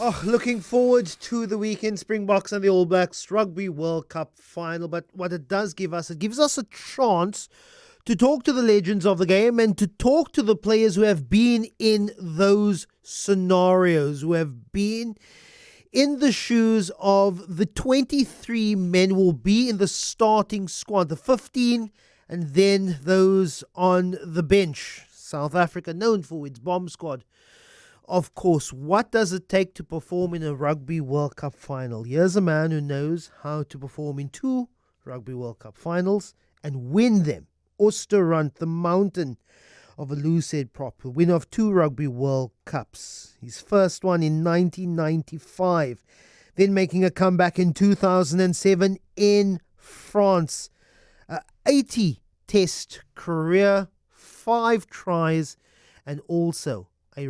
Oh, looking forward to the weekend, Springboks and the All Blacks Rugby World Cup Final. But what it does give us, it gives us a chance to talk to the legends of the game and to talk to the players who have been in those scenarios, who have been in the shoes of the 23 men who will be in the starting squad, the 15, and then those on the bench. South Africa, known for its bomb squad. Of course, what does it take to perform in a Rugby World Cup final? Here's a man who knows how to perform in 2 Rugby World Cup finals and win them. Os du Randt, the mountain of a loose-head prop, the winner of 2 Rugby World Cups. His first one in 1995, then making a comeback in 2007 in France. 80-test career, 5 tries, and also a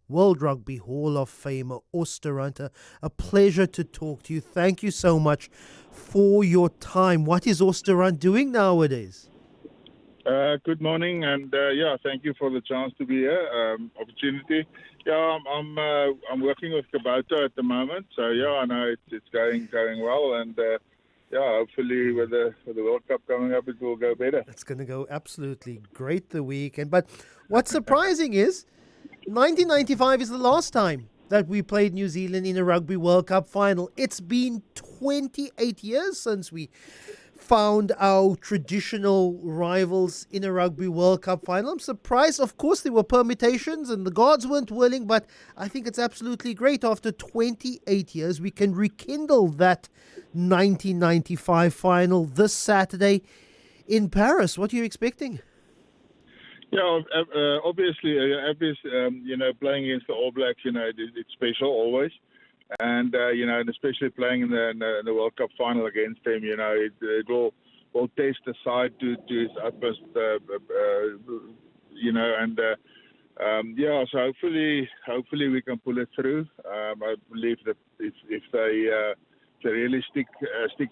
World Rugby Hall of Famer, Os du Randt. A pleasure to talk to you. Thank you so much for your time. What is Os du Randt doing nowadays? Good morning, and thank you for the chance to be here. Opportunity. I'm working with Kubota at the moment, so I know it's going well, and hopefully with the World Cup coming up, it will go better. It's going to go absolutely great the weekend. But what's surprising is 1995 is the last time that we played New Zealand in a Rugby World Cup final. It's been 28 years since we found our traditional rivals in a Rugby World Cup final. I'm surprised. Of course, there were permutations and the gods weren't willing, but I think it's absolutely great. After 28 years, we can rekindle that 1995 final this Saturday in Paris. What are you expecting? Obviously, playing against the All Blacks, it's special always. And, and especially playing in the World Cup final against them, it will test the side to its utmost, so hopefully we can pull it through. I believe that if they really stick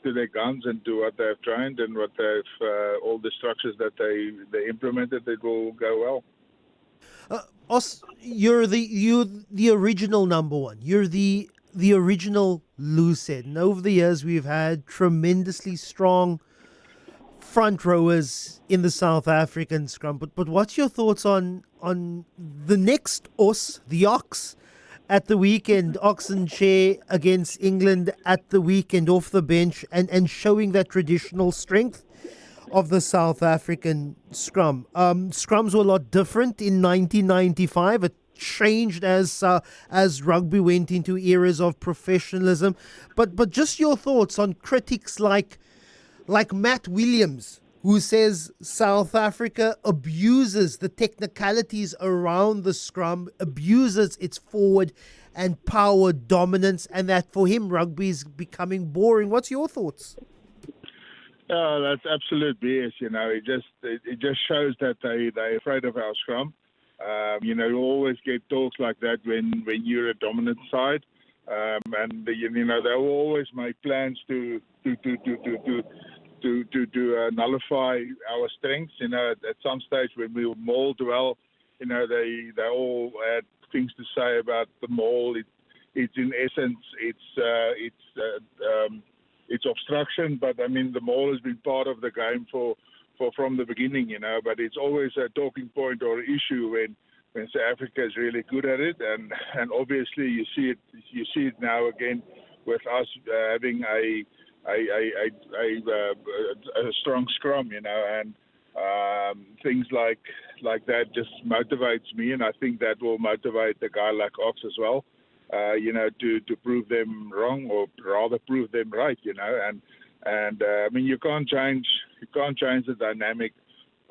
to their guns and to what they've trained and what they've all the structures that they implemented, it will go well. Os, you're the original number one. You're the original loosehead. And over the years, we've had tremendously strong front rowers in the South African scrum. But what's your thoughts on the next Os, the Ox, at the weekend, Oxenchair against England at the weekend off the bench and showing that traditional strength of the South African scrum? Scrums were a lot different in 1995. It changed as rugby went into eras of professionalism. But just your thoughts on critics like Matt Williams, who says South Africa abuses the technicalities around the scrum, abuses its forward and power dominance, and that for him rugby is becoming boring. What's your thoughts? That's absolute BS. It just shows that they're afraid of our scrum. You always get talks like that when you're a dominant side, and they will always make plans to nullify our strengths. At some stage when we mauled well, they all had things to say about the maul. It's in essence, it's obstruction, but I mean the maul has been part of the game from the beginning, But it's always a talking point or issue when South Africa is really good at it, and obviously you see it now again with us having a strong scrum, and things like that just motivates me, and I think that will motivate a guy like Ox as well, to prove them wrong or rather prove them right, and I mean you can't change the dynamic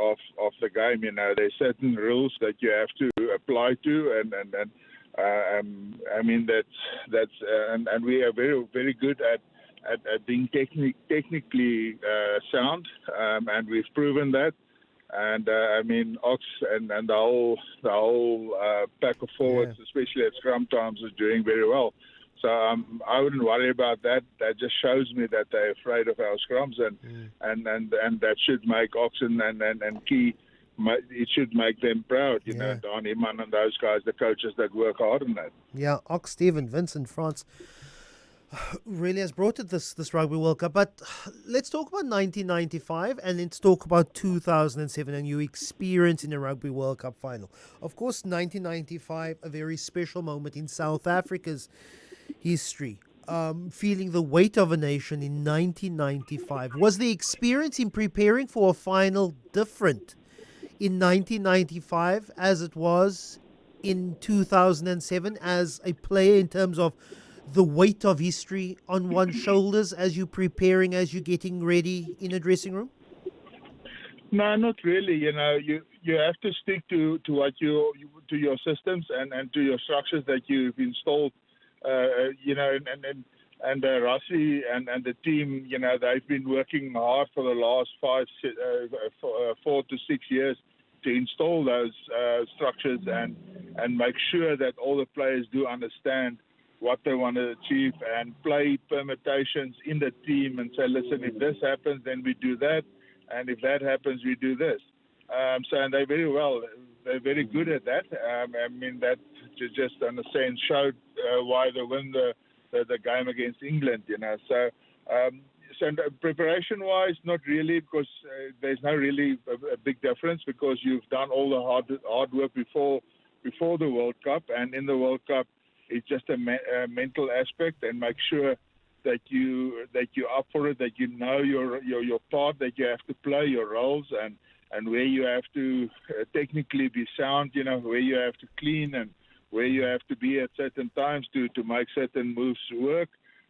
of the game, There's certain rules that you have to apply to, and I mean that's and we are very very good at being technically sound, and we've proven that. And I mean, Ox and the whole pack of forwards, especially at scrum times, is doing very well. So I wouldn't worry about that. That just shows me that they're afraid of our scrums, and that should make Ox and Key it should make them proud, Don Iman and those guys, the coaches that work hard on that. Yeah, Ox, Steven, Vincent, France really has brought it this Rugby World Cup. But let's talk about 1995 and let's talk about 2007 and your experience in the Rugby World Cup final. Of course, 1995, a very special moment in South Africa's history. Feeling the weight of a nation in 1995. Was the experience in preparing for a final different in 1995 as it was in 2007 as a player, in terms of the weight of history on one's shoulders as you're preparing, as you're getting ready in a dressing room? No, not really. You have to stick to what to your systems and to your structures that you've installed. And Rassie and the team, they've been working hard for the last 4 to 6 years to install those structures and make sure that all the players do understand what they want to achieve and play permutations in the team and say, listen, if this happens, then we do that. And if that happens, we do this. And they're they're very good at that. That just in a sense showed why they win the game against England, So preparation-wise, not really, because there's no really a big difference because you've done all the hard work before the World Cup, and in the World Cup, it's just a mental aspect, and make sure that you're up for it, that you know your part, that you have to play your roles, and where you have to technically be sound, where you have to clean and where you have to be at certain times to make certain moves work.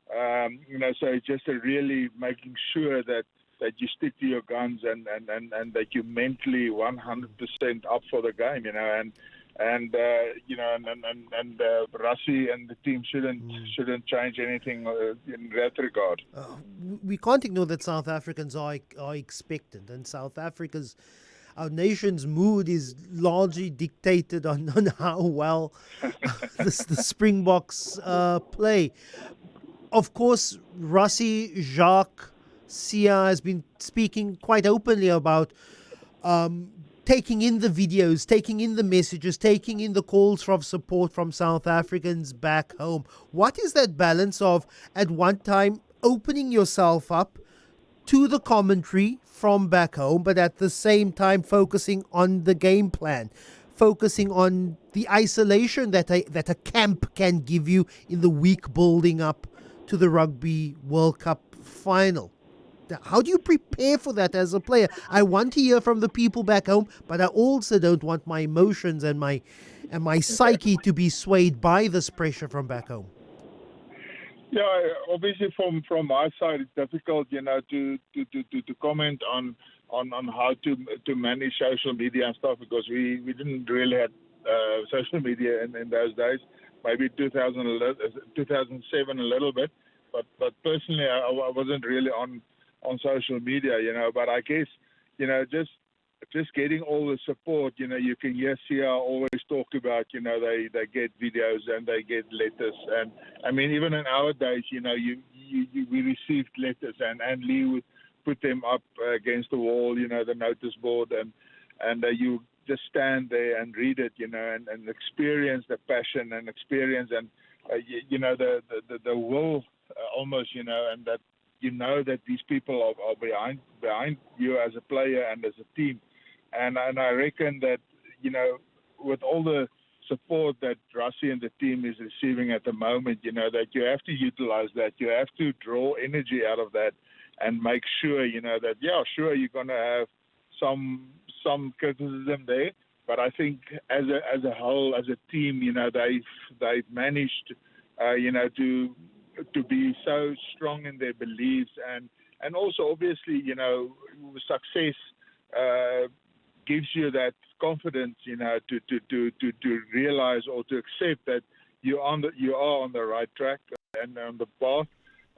So it's just really making sure that you stick to your guns and that you're mentally 100% up for the game, and Rassie and the team shouldn't change anything in that regard. We can't ignore that South Africans are expectant, and our nation's mood is largely dictated on how well the Springboks play. Of course, Rassie, Jacques, Sia has been speaking quite openly about taking in the videos, taking in the messages, taking in the calls from support from South Africans back home. What is that balance of, at one time, opening yourself up to the commentary from back home, but at the same time focusing on the game plan, focusing on the isolation that a camp can give you in the week building up to the Rugby World Cup final? How do you prepare for that as a player? I want to hear from the people back home, but I also don't want my emotions and my psyche to be swayed by this pressure from back home. Yeah, obviously from my side, it's difficult, to comment on how to manage social media and stuff, because we didn't really have social media in those days. Maybe 2007 a little bit, but personally I wasn't really on social media, But I guess, just getting all the support, you can hear Sia always talk about, they get videos and they get letters. And I mean, even in our days, we received letters and Lee would put them up against the wall, the notice board, and you just stand there and read it, and experience the passion and experience and, the will almost, and that, that these people are behind you as a player and as a team. And I reckon that, with all the support that Rassie and the team is receiving at the moment, that you have to utilize that. You have to draw energy out of that and make sure, that, yeah, sure, you're going to have some criticism there. But I think as a whole, as a team, they've managed, to be so strong in their beliefs and also obviously, success gives you that confidence, to realize or to accept that you are on the right track and on the path,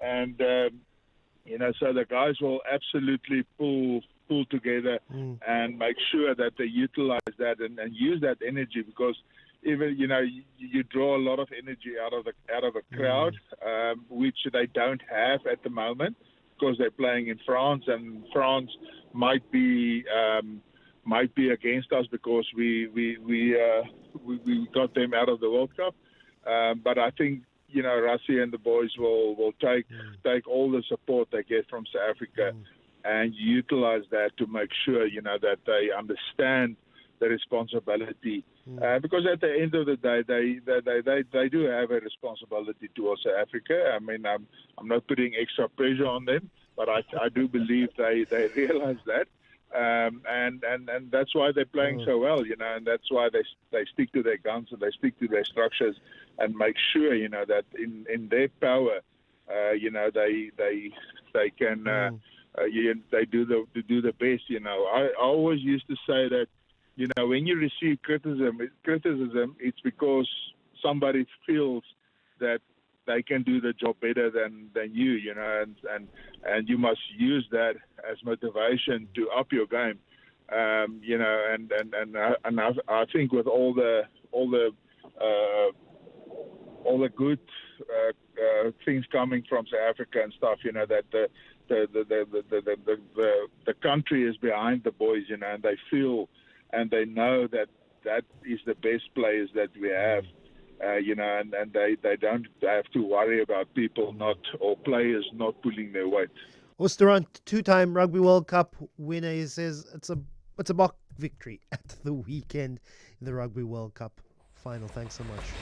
and so the guys will absolutely pull together and make sure that they utilize that and use that energy, because even you draw a lot of energy out of a crowd, which they don't have at the moment because they're playing in France, and France might be might be against us because we got them out of the World Cup. But I think, Rassie and the boys will take all the support they get from South Africa and utilize that to make sure, that they understand the responsibility. Because at the end of the day, they do have a responsibility towards South Africa. I mean, I'm not putting extra pressure on them, but I do believe they realize that. And that's why they're playing so well, and that's why they stick to their guns and they stick to their structures and make sure, that in their power, they can they do the best. I always used to say that, when you receive criticism, it's because somebody feels that they can do the job better than you, and you must use that as motivation to up your game, and I think with all the good things coming from South Africa and stuff, that the country is behind the boys, and they feel and they know that is the best players that we have. And they don't have to worry about people or players not pulling their weight. Os du Randt, two-time Rugby World Cup winner, he says it's a mock victory at the weekend in the Rugby World Cup final. Thanks so much.